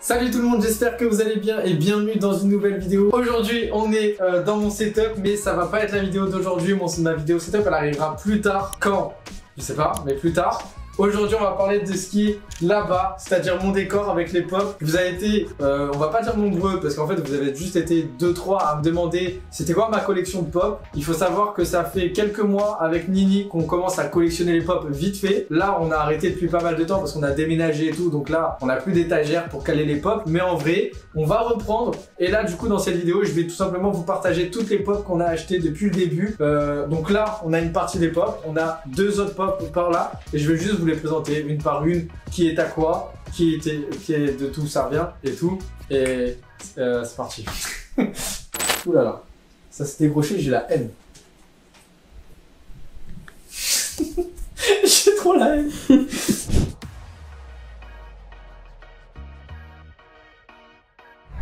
Salut tout le monde, j'espère que vous allez bien et bienvenue dans une nouvelle vidéo. Aujourd'hui on est dans mon setup, mais ça va pas être la vidéo d'aujourd'hui. Ma vidéo setup elle arrivera plus tard. Quand? Je sais pas, mais plus tard. Aujourd'hui on va parler de ce qui est là-bas, c'est-à-dire mon décor avec les pops. Vous avez été, on va pas dire nombreux, parce qu'en fait vous avez juste été 2-3 à me demander c'était quoi ma collection de pop. Il faut savoir que ça fait quelques mois avec Nini qu'on commence à collectionner les pop vite fait. Là on a arrêté depuis pas mal de temps parce qu'on a déménagé et tout, donc là on a plus d'étagères pour caler les pop. Mais en vrai on va reprendre, et là du coup dans cette vidéo je vais tout simplement vous partager toutes les pop qu'on a achetées depuis le début. Donc là on a une partie des pop, on a deux autres pop par là, et je vais juste vous les présenter une par une, qui est à quoi, qui est de tout ça vient et tout, et c'est parti. Ouh là là, ça s'est décroché, j'ai la haine. J'ai trop la haine.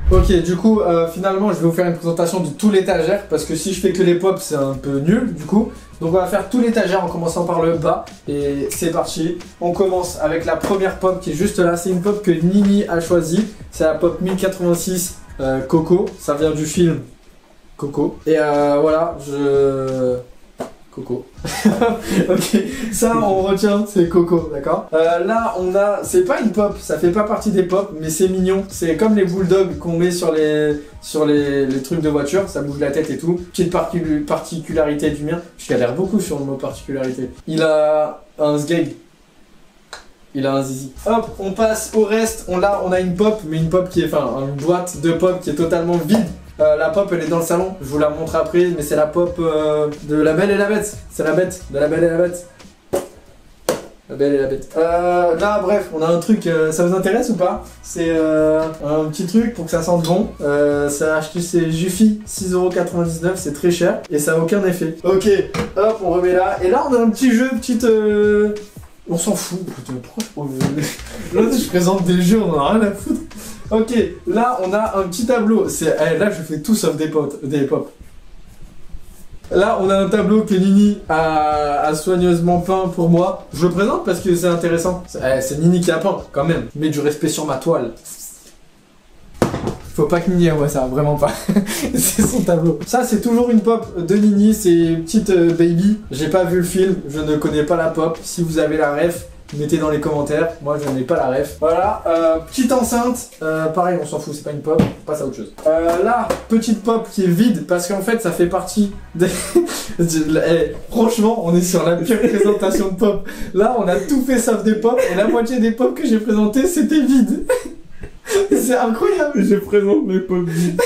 Ok, du coup, finalement, je vais vous faire une présentation de tout l'étagère, parce que si je fais que les pop, c'est un peu nul, du coup. Donc on va faire tout l'étagère en commençant par le bas, et c'est parti. On commence avec la première pop qui est juste là. C'est une pop que Nini a choisie. C'est la pop 1086 Coco. Ça vient du film Coco. Et voilà, Coco. Ok, ça on retient, c'est Coco, d'accord. Là on a, c'est pas une pop, ça fait pas partie des pop, mais c'est mignon. C'est comme les bulldogs qu'on met sur les trucs de voiture, ça bouge la tête et tout. Petite particularité du mien, je galère beaucoup sur le mot particularité. Il a un sgeg. Il a un zizi. Hop, on passe au reste. On a une pop, mais une pop qui est, enfin, une boîte de pop qui est totalement vide. La pop elle est dans le salon, je vous la montre après, mais c'est la pop de La Belle et la Bête. C'est la bête, de La Belle et la Bête. La Belle et la Bête. Là bref, on a un truc, ça vous intéresse ou pas? C'est un petit truc pour que ça sente bon. Ça a acheté chez Jufi, 6,99€, c'est très cher et ça a aucun effet. Ok, hop, on remet là. Et là on a un petit jeu, on s'en fout, putain, pourquoi je présente des jeux, on en a rien à foutre. Ok, là on a un petit tableau. Là je fais tout sauf des pop. Là on a un tableau que Nini a soigneusement peint pour moi. Je le présente parce que c'est intéressant. C'est Nini qui a peint quand même. Mets du respect sur ma toile. Faut pas que Nini voit ça, vraiment pas. C'est son tableau. Ça c'est toujours une pop de Nini, c'est une petite baby. J'ai pas vu le film, je ne connais pas la pop. Si vous avez la ref, mettez dans les commentaires, moi je n'ai pas la ref. Voilà, petite enceinte, pareil on s'en fout, c'est pas une pop, on passe à autre chose. Là, petite pop qui est vide, parce qu'en fait ça fait partie des... franchement, on est sur la pire présentation de pop. Là on a tout fait sauf des pop, et la moitié des pop que j'ai présentées c'était vide. C'est incroyable. Je présente mes pop vides.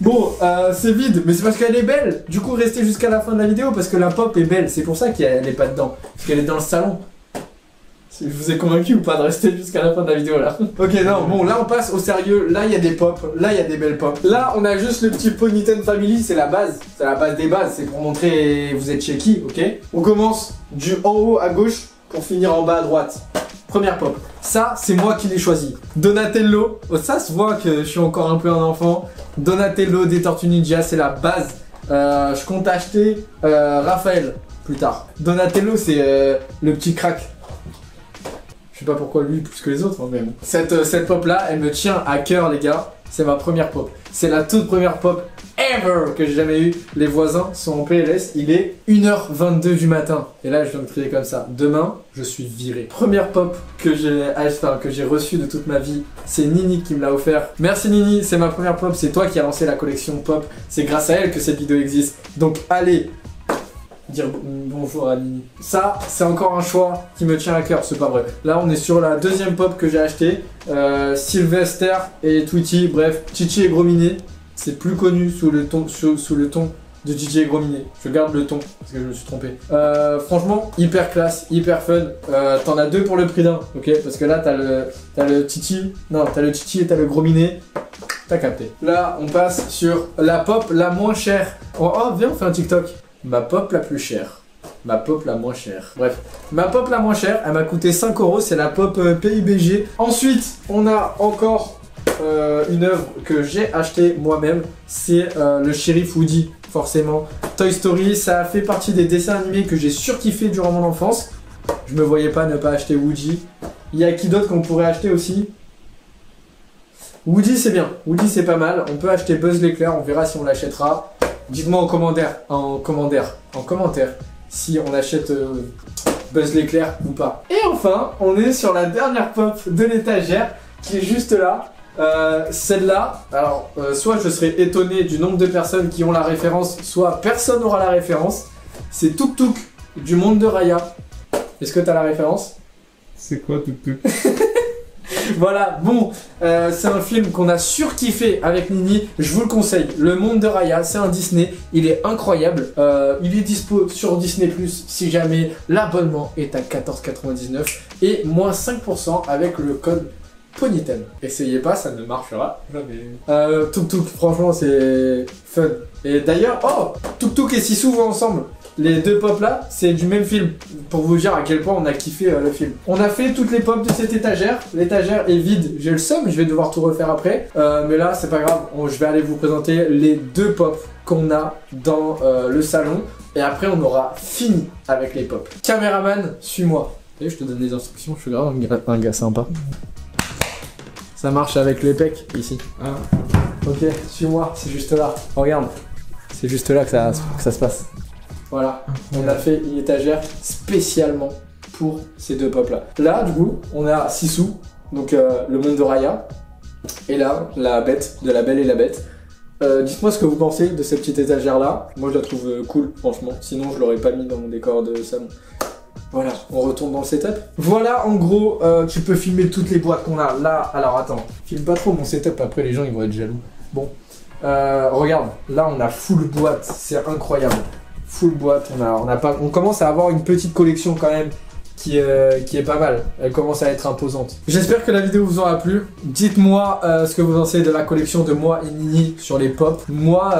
Bon, c'est vide, mais c'est parce qu'elle est belle. Du coup, restez jusqu'à la fin de la vidéo parce que la pop est belle. C'est pour ça qu'elle est pas dedans, parce qu'elle est dans le salon. Je vous ai convaincu ou pas de rester jusqu'à la fin de la vidéo là? Ok, non, bon, là on passe au sérieux. Là il y a des pop, là il y a des belles pop. Là on a juste le petit Ponytail Family, c'est la base. C'est la base des bases, c'est pour montrer vous êtes chez qui, ok? On commence du en haut à gauche pour finir en bas à droite. Première pop. Ça, c'est moi qui l'ai choisi. Donatello. Oh, ça se voit que je suis encore un peu un enfant. Donatello des Tortues Ninja, c'est la base. Je compte acheter Raphaël plus tard. Donatello, c'est le petit crack. Je sais pas pourquoi lui plus que les autres, hein, mais bon. Cette pop là, elle me tient à cœur, les gars. C'est ma première pop. C'est la toute première pop ever que j'ai jamais eu. Les voisins sont en PLS. Il est 1h22 du matin. Et là, je viens de crier comme ça. Demain, je suis viré. Première pop que j'ai reçue de toute ma vie. C'est Nini qui me l'a offert. Merci Nini, c'est ma première pop. C'est toi qui as lancé la collection pop. C'est grâce à elle que cette vidéo existe. Donc allez dire bonjour à Nini. Ça, c'est encore un choix qui me tient à cœur, c'est pas vrai. Là, on est sur la deuxième pop que j'ai achetée. Sylvester et Tweety, bref, Chichi et Grominet. C'est plus connu sous le ton de Chichi et Grominet. Je garde le ton parce que je me suis trompé. Franchement, hyper classe, hyper fun. T'en as deux pour le prix d'un, ok? Parce que là, t'as le Chichi, non, t'as le Chichi et t'as le Grominet. T'as capté. Là, on passe sur la pop la moins chère. Oh, viens, on fait un TikTok. Ma pop la plus chère. Ma pop la moins chère. Bref, ma pop la moins chère, elle m'a coûté 5€, c'est la pop PIBG. Ensuite, on a encore une œuvre que j'ai achetée moi-même, c'est le shérif Woody, forcément. Toy Story, ça a fait partie des dessins animés que j'ai surkiffé durant mon enfance. Je me voyais pas ne pas acheter Woody. Il y a qui d'autre qu'on pourrait acheter aussi? Woody c'est bien, Woody c'est pas mal. On peut acheter Buzz l'éclair, on verra si on l'achètera. Dites-moi en commentaire si on achète Buzz l'éclair ou pas. Et enfin, on est sur la dernière pop de l'étagère qui est juste là. Celle-là, alors soit je serai étonné du nombre de personnes qui ont la référence, soit personne n'aura la référence. C'est Tuk Tuk du monde de Raya. Est-ce que t'as la référence? C'est quoi Tuk Tuk? Voilà, bon, c'est un film qu'on a surkiffé avec Nini, je vous le conseille. Le monde de Raya, c'est un Disney, il est incroyable. Il est dispo sur Disney Plus si jamais l'abonnement est à 14,99 et moins 5% avec le code Ponytail. Essayez pas, ça ne marchera jamais. Tuk Tuk, franchement, c'est fun. Et d'ailleurs, oh, Tuk Tuk et Sissou vont ensemble. Les deux pop là, c'est du même film, pour vous dire à quel point on a kiffé le film. On a fait toutes les pop de cette étagère, l'étagère est vide, j'ai le seum, je vais devoir tout refaire après. Mais là, c'est pas grave, je vais aller vous présenter les deux pop qu'on a dans le salon. Et après, on aura fini avec les pop. Caméraman, suis-moi. Et je te donne des instructions, je suis grave un gars sympa. Ça marche avec les pecs, ici. Ah. Ok, suis-moi, c'est juste là. Regarde, c'est juste là que ça se passe. Voilà, on a fait une étagère spécialement pour ces deux pop là. Là, du coup, on a Sissou, donc le monde de Raya, et là, la bête, de La Belle et la Bête. Dites-moi ce que vous pensez de cette petite étagère là. Moi, je la trouve cool, franchement. Sinon, je l'aurais pas mis dans mon décor de salon. Voilà, on retourne dans le setup. Voilà, en gros, tu peux filmer toutes les boîtes qu'on a. Là, alors attends, filme pas trop mon setup, après les gens ils vont être jaloux. Bon, regarde, là on a full boîte, c'est incroyable. Full boîte, on commence à avoir une petite collection quand même qui est pas mal. Elle commence à être imposante. J'espère que la vidéo vous aura plu. Dites-moi ce que vous en pensez de la collection de moi et Nini sur les pop. Moi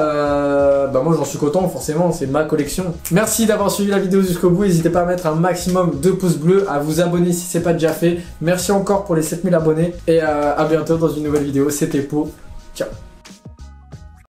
j'en suis content, forcément, c'est ma collection. Merci d'avoir suivi la vidéo jusqu'au bout. N'hésitez pas à mettre un maximum de pouces bleus, à vous abonner si c'est pas déjà fait. Merci encore pour les 7000 abonnés et à bientôt dans une nouvelle vidéo. C'était Po. Ciao.